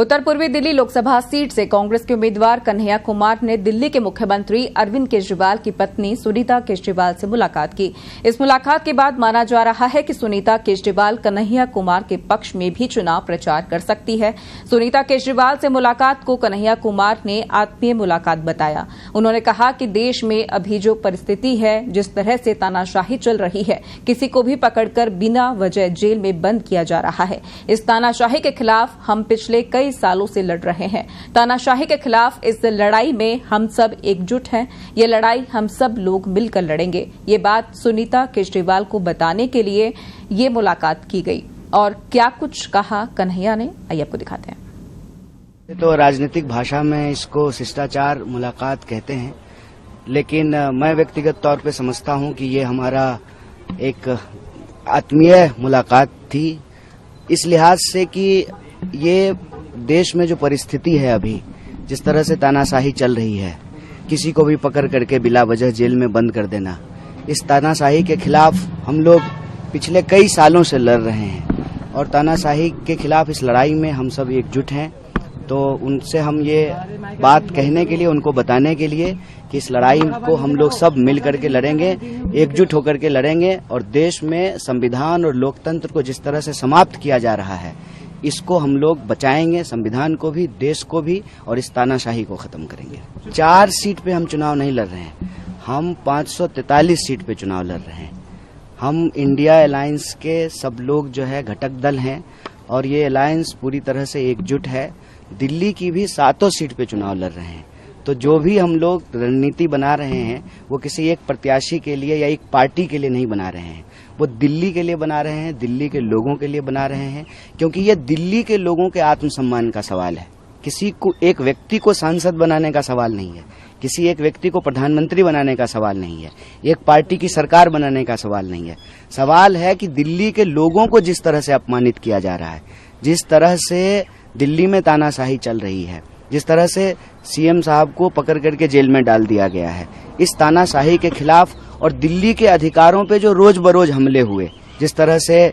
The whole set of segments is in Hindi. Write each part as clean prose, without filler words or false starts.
उत्तर पूर्वी दिल्ली लोकसभा सीट से कांग्रेस के उम्मीदवार कन्हैया कुमार ने दिल्ली के मुख्यमंत्री अरविंद केजरीवाल की पत्नी सुनीता केजरीवाल से मुलाकात की। इस मुलाकात के बाद माना जा रहा है कि सुनीता केजरीवाल कन्हैया कुमार के पक्ष में भी चुनाव प्रचार कर सकती है। सुनीता केजरीवाल से मुलाकात को कन्हैया कुमार ने आत्मीय मुलाकात बताया। उन्होंने कहा कि देश में अभी जो परिस्थिति है, जिस तरह से तानाशाही चल रही है, किसी को भी पकड़कर बिना वजह जेल में बंद किया जा रहा है। इस तानाशाही के खिलाफ हम पिछले कई सालों से लड़ रहे हैं। तानाशाही के खिलाफ इस लड़ाई में हम सब एकजुट हैं। ये लड़ाई हम सब लोग मिलकर लड़ेंगे। ये बात सुनीता केजरीवाल को बताने के लिए ये मुलाकात की गई। और क्या कुछ कहा कन्हैया ने, आइए आपको दिखाते हैं। तो राजनीतिक भाषा में इसको शिष्टाचार मुलाकात कहते हैं, लेकिन मैं व्यक्तिगत तौर पे समझता हूं कि ये हमारा एक आत्मीय मुलाकात थी, इस लिहाज से कि ये देश में जो परिस्थिति है अभी, जिस तरह से तानाशाही चल रही है, किसी को भी पकड़ करके बिला वजह जेल में बंद कर देना, इस तानाशाही के खिलाफ हम लोग पिछले कई सालों से लड़ रहे हैं और तानाशाही के खिलाफ इस लड़ाई में हम सब एकजुट हैं। तो उनसे हम ये बात कहने के लिए, उनको बताने के लिए कि इस लड़ाई को हम लोग सब मिल करके लड़ेंगे, एकजुट होकर के लड़ेंगे और देश में संविधान और लोकतंत्र को जिस तरह से समाप्त किया जा रहा है, इसको हम लोग बचाएंगे, संविधान को भी, देश को भी, और इस तानाशाही को खत्म करेंगे। 4 सीट पे हम चुनाव नहीं लड़ रहे हैं, हम 543 सीट पे चुनाव लड़ रहे हैं। हम इंडिया अलायंस के सब लोग जो है घटक दल हैं और ये अलायंस पूरी तरह से एकजुट है। दिल्ली की भी 7 सीट पे चुनाव लड़ रहे हैं। तो जो भी हम लोग रणनीति बना रहे हैं वो किसी एक प्रत्याशी के लिए या एक पार्टी के लिए नहीं बना रहे हैं, वो दिल्ली के लिए बना रहे हैं, दिल्ली के लोगों के लिए बना रहे हैं, क्योंकि ये दिल्ली के लोगों के आत्मसम्मान का सवाल है। किसी को, एक व्यक्ति को सांसद बनाने का सवाल नहीं है, किसी एक व्यक्ति को प्रधानमंत्री बनाने का सवाल नहीं है, एक पार्टी की सरकार बनाने का सवाल नहीं है। सवाल है कि दिल्ली के लोगों को जिस तरह से अपमानित किया जा रहा है, जिस तरह से दिल्ली में तानाशाही चल रही है, जिस तरह से सीएम साहब को पकड़ करके जेल में डाल दिया गया है, इस तानाशाही के खिलाफ और दिल्ली के अधिकारों पे जो रोज बरोज हमले हुए, जिस तरह से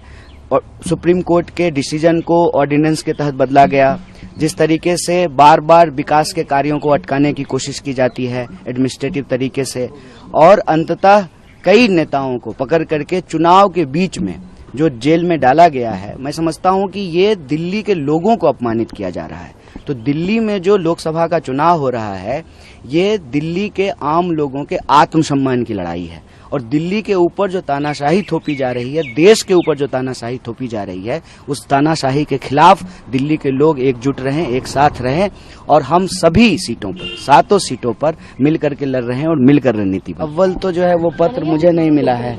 सुप्रीम कोर्ट के डिसीजन को ऑर्डिनेंस के तहत बदला गया, जिस तरीके से बार बार विकास के कार्यों को अटकाने की कोशिश की जाती है एडमिनिस्ट्रेटिव तरीके से, और अंततः कई नेताओं को पकड़ करके चुनाव के बीच में जो जेल में डाला गया है, मैं समझता हूं कि ये दिल्ली के लोगों को अपमानित किया जा रहा है। तो दिल्ली में जो लोकसभा का चुनाव हो रहा है, ये दिल्ली के आम लोगों के आत्मसम्मान की लड़ाई है और दिल्ली के ऊपर जो तानाशाही थोपी जा रही है, देश के ऊपर जो तानाशाही थोपी जा रही है, उस तानाशाही के खिलाफ दिल्ली के लोग एकजुट रहें, एक साथ रहें और हम सभी सीटों पर, 7 सीटों पर मिलकर के लड़ रहे हैं और मिलकर रणनीति। अव्वल तो जो है वो पत्र मुझे नहीं मिला है,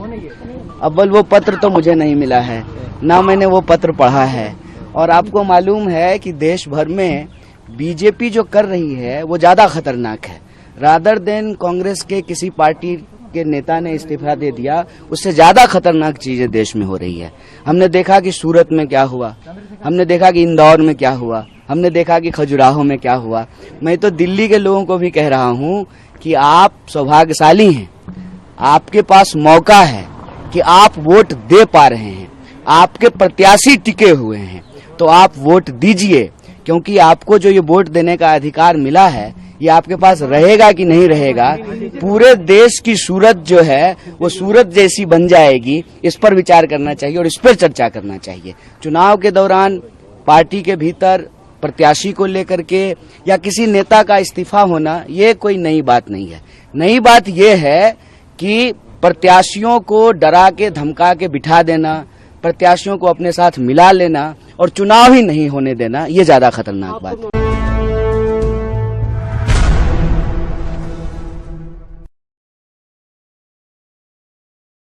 अव्वल वो पत्र तो मुझे नहीं मिला है, ना मैंने वो पत्र पढ़ा है। और आपको मालूम है कि देश भर में बीजेपी जो कर रही है वो ज्यादा खतरनाक है। रादर देन कांग्रेस के किसी पार्टी के नेता ने इस्तीफा दे दिया, उससे ज्यादा खतरनाक चीजें देश में हो रही है। हमने देखा कि सूरत में क्या हुआ, हमने देखा कि इंदौर में क्या हुआ, हमने देखा कि खजुराहो में क्या हुआ। मैं तो दिल्ली के लोगों को भी कह रहा हूं कि आप सौभाग्यशाली हैं, आपके पास मौका है कि आप वोट दे पा रहे हैं, आपके प्रत्याशी टिके हुए हैं, तो आप वोट दीजिए, क्योंकि आपको जो ये वोट देने का अधिकार मिला है, ये आपके पास रहेगा कि नहीं रहेगा, पूरे देश की सूरत जो है वो सूरत जैसी बन जाएगी, इस पर विचार करना चाहिए और इस पर चर्चा करना चाहिए। चुनाव के दौरान पार्टी के भीतर प्रत्याशी को लेकर के या किसी नेता का इस्तीफा होना, ये कोई नई बात नहीं है। नई बात ये है कि प्रत्याशियों को डरा के, धमका के बिठा देना, प्रत्याशियों को अपने साथ मिला लेना और चुनाव ही नहीं होने देना, ये ज्यादा खतरनाक बात है।